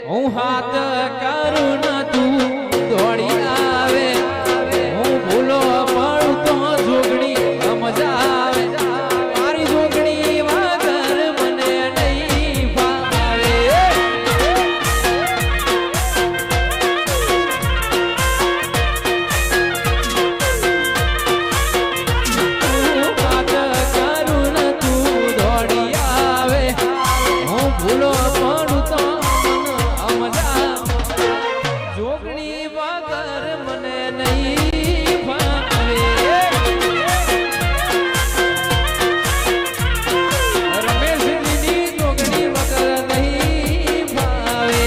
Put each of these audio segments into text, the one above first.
હું હાથ કરું ન તું દોડી આવે હું ભૂલો પણ તો જોગણી મજા આવે મારી જોગણી વગર મને નહીં ભાવે ભૂલો પણ તો મજા જોગણી વગર મને નહીં ભાવે રમેશની જોગણી વગર નહીં ભાવે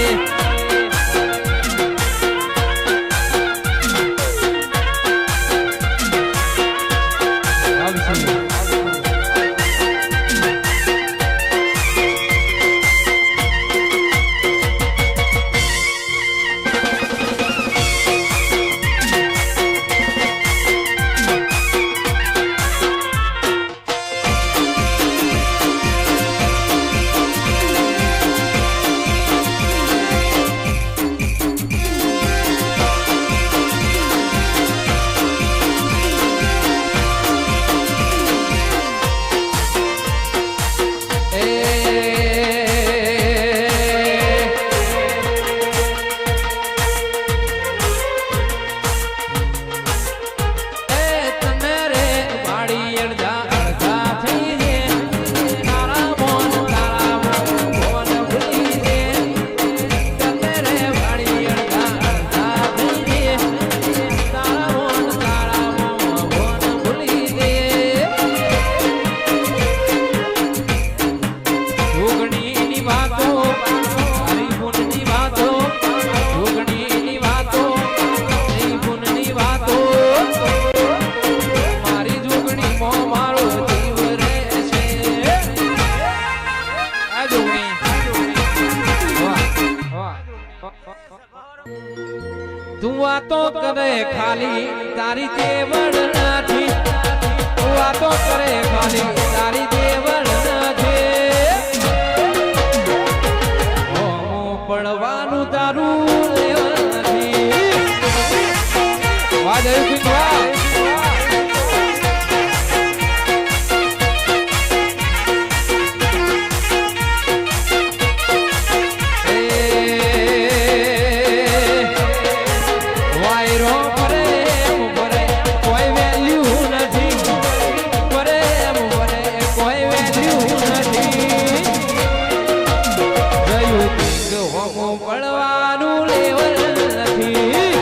તું વાતો કરે ખાલી તારી દેવળ નથી તું વાતો કરે ખાલી તારી દેવળ નથી પડવાનું તારું લેવલ નથી વાહ જય વાહ પડવાનું લેવલ નથી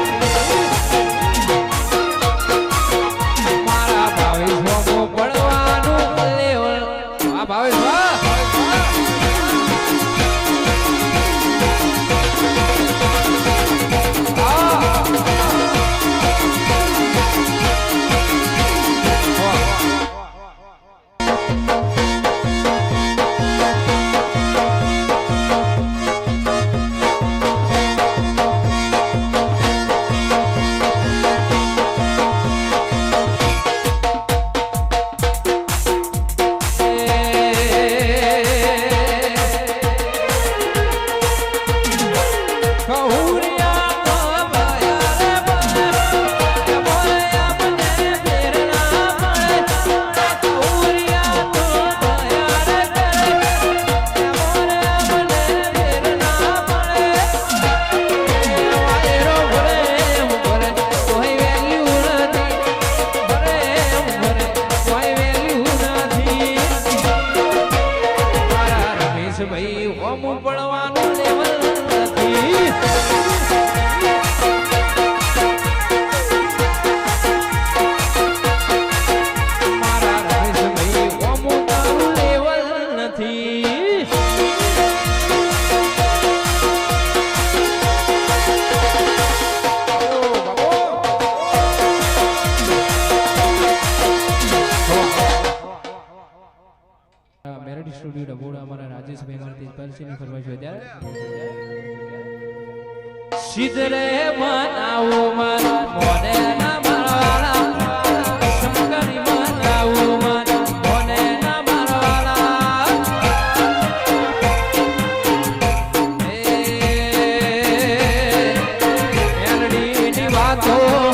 મારા ભાવેશ પડવાનું લેવલ આ ભાવેશ ભાઈ ઓમ પડવાનું લેવલ નથી મારા રમેશ ભાઈ ઓમ તારું લેવલ નથી મેરેડી સ્ટુડિયો ડબોડા અમારા રાજેશભાઈ મારા તેજપાલસિંહની ફરમાઈશ હોય ત્યારે સિદ્ધરે મનાવો મન મોને ના મારવાળા શંકરી મનાવો મન મોને ના મારવાળા વાતો